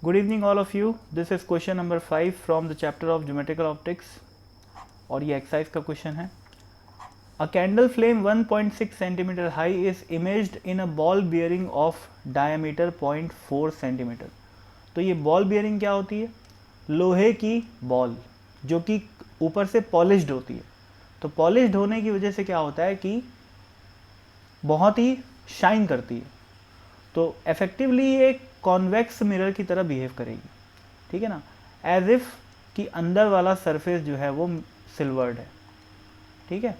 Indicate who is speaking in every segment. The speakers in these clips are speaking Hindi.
Speaker 1: Good evening all of you. This is question number 5 from the chapter of geometrical optics और ये एक्सरसाइज का क्वेश्चन है. A candle flame 1.6 cm high is imaged in a ball bearing of diameter 0.4 cm. तो ये बॉल बियरिंग क्या होती है? लोहे की बॉल जो कि ऊपर से पॉलिश्ड होती है. तो पॉलिश्ड होने की वजह से क्या होता है कि बहुत ही शाइन करती है. तो इफेक्टिवली ये एक कॉन्वेक्स मिरर की तरह बिहेव करेगी. ठीक है ना, एज इफ कि अंदर वाला सरफेस जो है वो सिल्वर्ड है. ठीक है,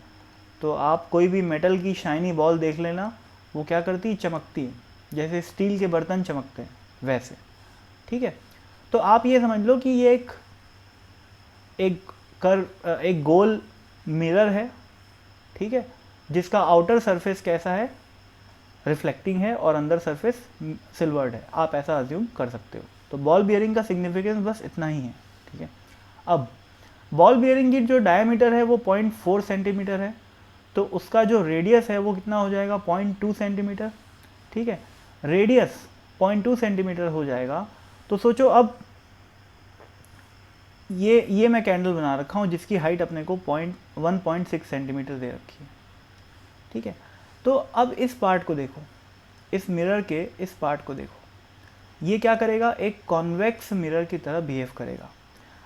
Speaker 1: तो आप कोई भी मेटल की शाइनी बॉल देख लेना, वो क्या करती है? चमकती है, जैसे स्टील के बर्तन चमकते हैं वैसे. ठीक है, तो आप ये समझ लो कि ये एक गोल मिरर है. ठीक है, जिसका आउटर सरफेस कैसा है? रिफ्लेक्टिंग है और अंदर सरफेस सिल्वर्ड है. आप ऐसा अज्यूम कर सकते हो. तो बॉल बियरिंग का सिग्निफिकेंस बस इतना ही है. ठीक है, अब बॉल बियरिंग की जो डायमीटर है वो 0.4 सेंटीमीटर है, तो उसका जो रेडियस है वो कितना हो जाएगा? 0.2 सेंटीमीटर. ठीक है, रेडियस 0.2 सेंटीमीटर हो जाएगा. तो सोचो अब ये मैं कैंडल बना रखा हूँ जिसकी हाइट अपने को 1.6 सेंटीमीटर दे रखी है. ठीक है, तो अब इस पार्ट को देखो, इस मिरर के इस पार्ट को देखो. ये क्या करेगा? एक कॉन्वेक्स मिरर की तरह बिहेव करेगा.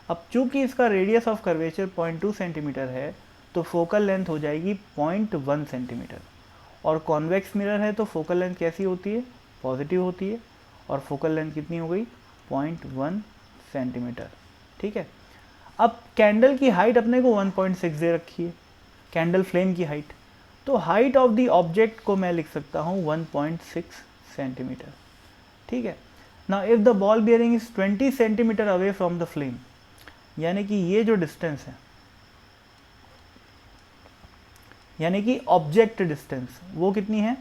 Speaker 1: अब चूंकि इसका रेडियस ऑफ कर्वेचर 0.2 सेंटीमीटर है, तो फोकल लेंथ हो जाएगी 0.1 सेंटीमीटर. और कॉन्वेक्स मिरर है तो फोकल लेंथ कैसी होती है? पॉजिटिव होती है. और फोकल लेंथ कितनी हो गई? 0.1 सेंटीमीटर. ठीक है, अब कैंडल की हाइट अपने को 1.6 दे रखी है, कैंडल फ्लेम की हाइट. तो हाइट ऑफ द ऑब्जेक्ट को मैं लिख सकता हूँ 1.6 सेंटीमीटर. ठीक है, now if the ball bearing is 20 centimetre away from the flame, यानी कि ये जो डिस्टेंस है, यानी कि ऑब्जेक्ट डिस्टेंस वो कितनी है?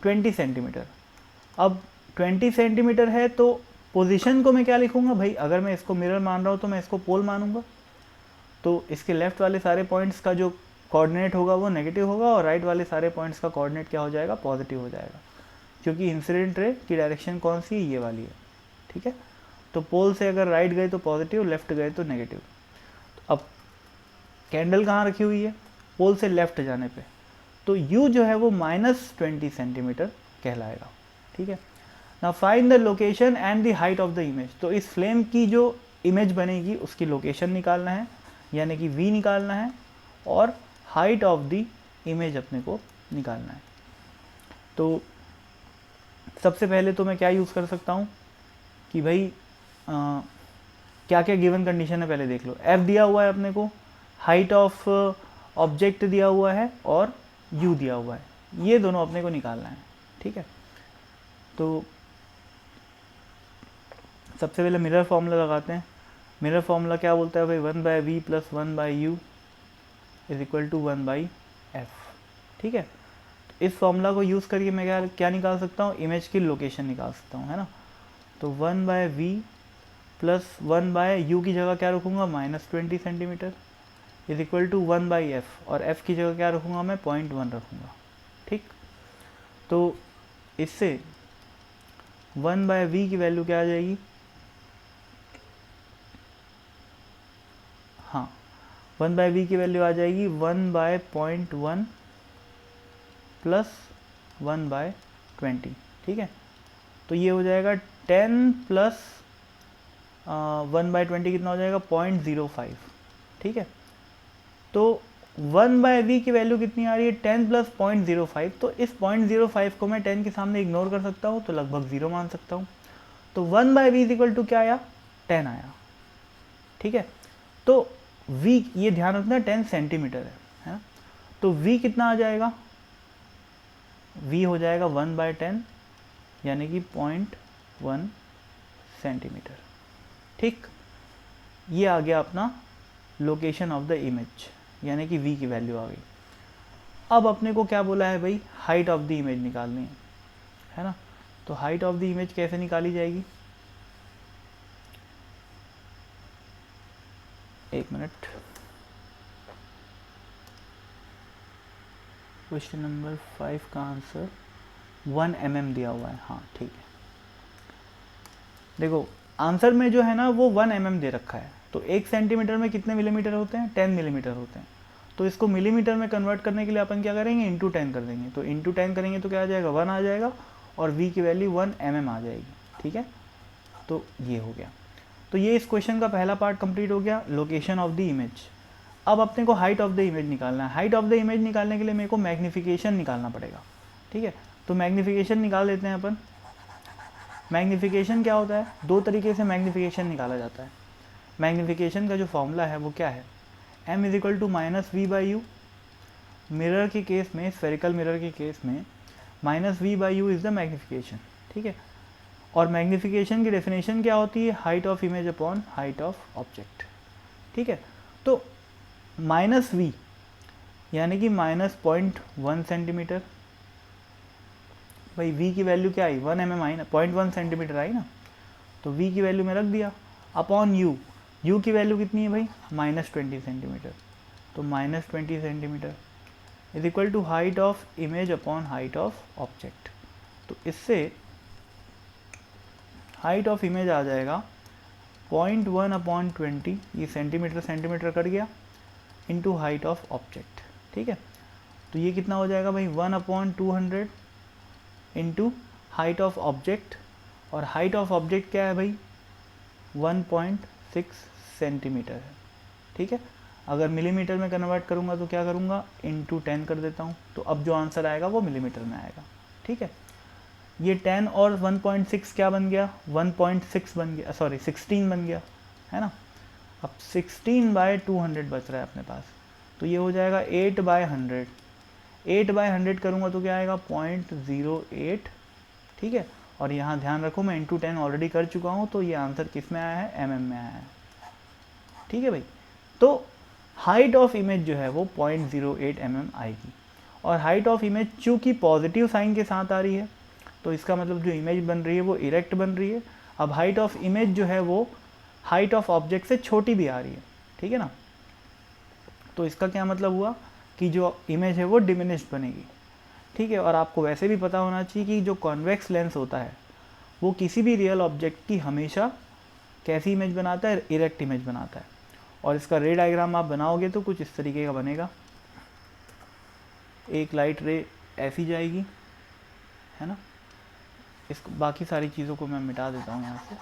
Speaker 1: 20 सेंटीमीटर. अब 20 सेंटीमीटर है तो पोजीशन को मैं क्या लिखूंगा भाई? अगर मैं इसको मिरर मान रहा हूँ तो मैं इसको पोल मानूंगा. तो इसके लेफ्ट वाले सारे पॉइंट्स का जो कोऑर्डिनेट होगा वो नेगेटिव होगा और राइट वाले सारे पॉइंट्स का कोऑर्डिनेट क्या हो जाएगा? पॉजिटिव हो जाएगा, क्योंकि इंसिडेंट रे की डायरेक्शन कौन सी है? ये वाली है. ठीक है, तो पोल से अगर राइट गए तो पॉजिटिव, लेफ्ट गए तो नेगेटिव. तो अब कैंडल कहाँ रखी हुई है? पोल से लेफ्ट जाने पे, तो यू जो है वो -20 सेंटीमीटर कहलाएगा. ठीक है, now find the location and the height of the image. तो इस फ्लेम की जो इमेज बनेगी उसकी लोकेशन निकालना है, यानी कि वी निकालना है, और हाइट ऑफ द इमेज अपने को निकालना है. तो सबसे पहले तो मैं क्या यूज़ कर सकता हूँ कि भाई क्या क्या गिवन कंडीशन है पहले देख लो. एफ दिया हुआ है अपने को, हाइट ऑफ ऑब्जेक्ट दिया हुआ है और यू दिया हुआ है. ये दोनों अपने को निकालना है. ठीक है, तो सबसे पहले मिरर फॉर्मूला लगाते हैं. मिरर फॉर्मूला क्या बोलता है भाई? 1/v + 1/u = 1/f. ठीक है, तो इस फॉर्मूला को यूज़ करके मैं क्या निकाल सकता हूँ? इमेज की लोकेशन निकाल सकता हूँ, है ना. तो 1/v + 1/u की जगह क्या रखूँगा? -20 सेंटीमीटर = 1/f, और f की जगह क्या रखूँगा? मैं 0.1 रखूँगा. ठीक, तो इससे 1/v की वैल्यू क्या आ जाएगी? हाँ, 1/v की वैल्यू आ जाएगी 1/0.1 + 1/20. ठीक है, तो ये हो जाएगा 10 + 1/20 कितना हो जाएगा? 0.05. ठीक है, तो 1/v की वैल्यू कितनी आ रही है? 10 + 0.05. तो इस 0.05 को मैं 10 के सामने इग्नोर कर सकता हूँ, तो लगभग 0 मान सकता हूँ. तो 1/v = क्या आया? 10 आया. ठीक है, तो v, ये ध्यान रखना 10 सेंटीमीटर है ना. तो v कितना आ जाएगा? v हो जाएगा 1/10, यानी कि 0.1 सेंटीमीटर. ठीक, ये आ गया अपना लोकेशन ऑफ द इमेज, यानी कि v की वैल्यू आ गई. अब अपने को क्या बोला है भाई? हाइट ऑफ द इमेज निकालनी है ना. तो हाइट ऑफ द इमेज कैसे निकाली जाएगी? एक मिनट, क्वेश्चन नंबर 5 का आंसर 1 mm दिया हुआ है. हाँ ठीक है, देखो आंसर में जो है ना वो 1 mm दे रखा है, तो 1 सेंटीमीटर में कितने मिलीमीटर होते हैं, 10 मिलीमीटर होते हैं। तो इसको मिलीमीटर में कन्वर्ट करने के लिए अपन क्या करेंगे, इंटू 10 कर देंगे। तो इंटू 10 करेंगे तो क्या आ जाएगा, 1 आ जाएगा, और v की वैल्यू 1 mm आ जाएगी। ठीक है, तो ये हो गया। तो ये इस क्वेश्चन का पहला पार्ट कंप्लीट हो गया, लोकेशन ऑफ द इमेज। अब अपने को हाइट ऑफ द इमेज निकालना है। हाइट ऑफ द इमेज निकालने के लिए मेरे को मैग्नीफिकेशन निकालना पड़ेगा। ठीक है, तो मैग्नीफिकेशन निकाल लेते हैं अपन। मैग्नीफिकेशन क्या होता है, दो तरीके से मैग्नीफिकेशन निकाला जाता है। मैग्नीफिकेशन का जो फॉर्मूला है वो क्या है, m is equal to minus v by u. Mirror के केस में, स्फेरिकल मिरर के केस में minus v by u is the magnification. ठीक है, और मैग्नीफिकेशन की डेफिनेशन क्या होती है, height of image upon height of object. ठीक है, तो माइनस वी यानी कि माइनस 0.1 सेंटीमीटर। भाई v की वैल्यू क्या आई, 1 mm आई ना, 0.1 सेंटीमीटर आई ना, तो v की वैल्यू में रख दिया, अपॉन u की वैल्यू कितनी है भाई, -20 सेंटीमीटर। तो -20 सेंटीमीटर is equal to height of image upon height of object. तो इससे हाइट ऑफ इमेज आ जाएगा 0.1 अपॉन 20, ये सेंटीमीटर सेंटीमीटर कट गया, इंटू हाइट ऑफ ऑब्जेक्ट। ठीक है, तो ये कितना हो जाएगा भाई, 1 upon 200 into height of object, और हाइट ऑफ ऑब्जेक्ट क्या है भाई, 1.6 सेंटीमीटर है। ठीक है, अगर मिलीमीटर में कन्वर्ट करूँगा तो क्या करूँगा, इंटू 10 कर देता हूँ, तो अब जो आंसर आएगा वो मिलीमीटर में आएगा। ठीक है, ये 10 और 1.6 क्या बन गया, 1.6 बन गया, सॉरी 16 बन गया, है ना। अब 16/200 बच रहा है अपने पास, तो ये हो जाएगा 8/100। 8/100 करूँगा तो क्या आएगा, 0.08। ठीक है, और यहाँ ध्यान रखो मैं इंटू 10 ऑलरेडी कर चुका हूँ, तो ये आंसर किस में आया है, mm में आया है। ठीक है भाई, तो हाइट ऑफ इमेज जो है वो 0.08 mm आएगी, और हाइट ऑफ इमेज चूँकि पॉजिटिव साइन के साथ आ रही है, तो इसका मतलब जो इमेज बन रही है वो इरेक्ट बन रही है। अब हाइट ऑफ इमेज जो है वो हाइट ऑफ ऑब्जेक्ट से छोटी भी आ रही है। ठीक है ना, तो इसका क्या मतलब हुआ कि जो इमेज है वो डिमिनिश्ड बनेगी। ठीक है, और आपको वैसे भी पता होना चाहिए कि जो कॉन्वेक्स लेंस होता है वो किसी भी रियल ऑब्जेक्ट की हमेशा कैसी इमेज बनाता है, इरेक्ट इमेज बनाता है। और इसका रे डायग्राम आप बनाओगे तो कुछ इस तरीके का बनेगा, एक लाइट रे ऐसी जाएगी, है ना। इसको बाकी सारी चीज़ों को मैं मिटा देता हूँ यहाँ से।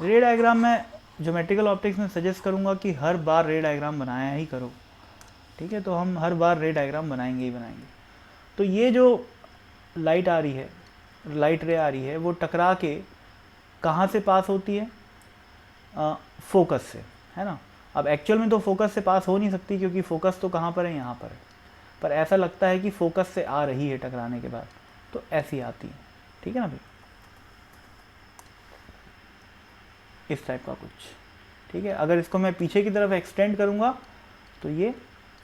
Speaker 1: रे डायग्राम में ज्योमेट्रिकल ऑप्टिक्स में सजेस्ट करूँगा कि हर बार रे डायग्राम बनाया ही करो। ठीक है, तो हम हर बार रे डायग्राम बनाएंगे ही बनाएंगे। तो ये जो लाइट आ रही है, लाइट रे आ रही है, वो टकरा के कहाँ से पास होती है, फोकस से, है ना। अब एक्चुअल में तो फोकस से पास हो नहीं सकती, क्योंकि फोकस तो कहाँ पर है, यहाँ पर है, पर ऐसा लगता है कि फोकस से आ रही है टकराने के बाद, तो ऐसी आती है। ठीक है ना भाई, इस टाइप का कुछ। ठीक है, अगर इसको मैं पीछे की तरफ एक्सटेंड करूँगा तो ये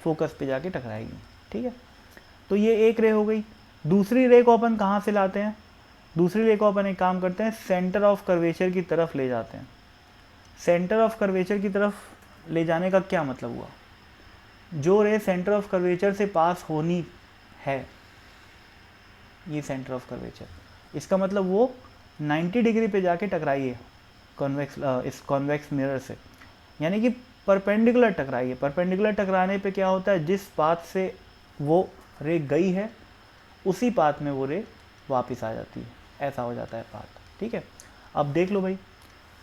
Speaker 1: फोकस पे जाके टकराएगी। ठीक है, तो ये एक रे हो गई। दूसरी रे को अपन कहाँ से लाते हैं, दूसरी रे को अपन एक काम करते हैं, सेंटर ऑफ कर्वेचर की तरफ ले जाते हैं। सेंटर ऑफ कर्वेचर की तरफ ले जाने का क्या मतलब हुआ, जो रे सेंटर ऑफ कर्वेचर से पास होनी है, ये सेंटर ऑफ कर्वेचर, इसका मतलब वो 90 डिग्री पे जाके टकराई है कॉन्वेक्स, इस कॉन्वेक्स मिरर से, यानी कि परपेंडिकुलर टकराई है। परपेंडिकुलर टकराने पे क्या होता है, जिस पाथ से वो रे गई है उसी पाथ में वो रे वापस आ जाती है, ऐसा हो जाता है पाथ। ठीक है, अब देख लो भाई,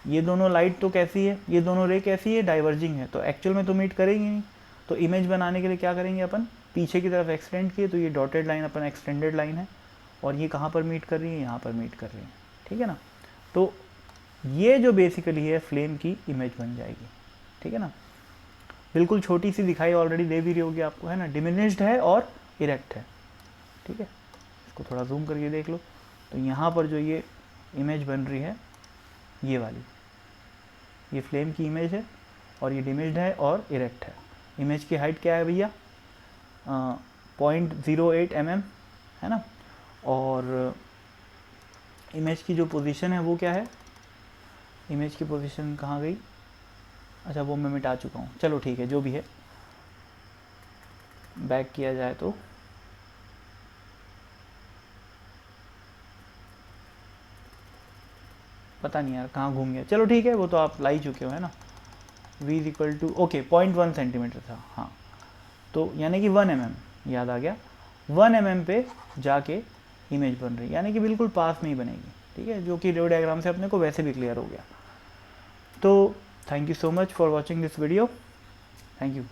Speaker 1: ये दोनों लाइट तो कैसी है, ये दोनों रे कैसी है, डाइवर्जिंग है, तो एक्चुअल में तो मीट करेंगे नहीं। तो इमेज बनाने के लिए क्या करेंगे अपन, पीछे की तरफ एक्सटेंड किए, तो ये डॉटेड लाइन अपन एक्सटेंडेड लाइन है, और ये कहाँ पर मीट कर रही है, यहाँ पर मीट कर रही है। ठीक है ना, तो ये जो बेसिकली है फ्लेम की इमेज बन जाएगी। ठीक है ना, बिल्कुल छोटी सी दिखाई ऑलरेडी दे भी रही होगी आपको, है ना, डिमिनिश्ड है और इरेक्ट है। ठीक है, इसको थोड़ा जूम करके देख लो, तो यहाँ पर जो ये इमेज बन रही है, ये वाली, ये फ्लेम की इमेज है, और ये डिमिनिश्ड है और इरेक्ट है। इमेज की हाइट क्या है भैया, 0.08 mm, है ना, और इमेज की जो पोजीशन है वो क्या है, इमेज की पोजीशन कहाँ गई, अच्छा वो मैं मिटा चुका हूँ, चलो ठीक है, जो भी है, बैक किया जाए तो पता नहीं यार कहाँ घूम गया, चलो ठीक है, वो तो आप ला ही चुके हो है ना। v is equal to okay 0.1 centimetre था, हाँ, तो यानी कि 1 mm, याद आ गया, 1 mm पे जाके इमेज बन रही, यानी कि बिल्कुल पास में ही बनेगी, ठीक है, जो कि रे डायग्राम से अपने को वैसे भी क्लियर हो गया। तो thank you so much for watching this video, thank you.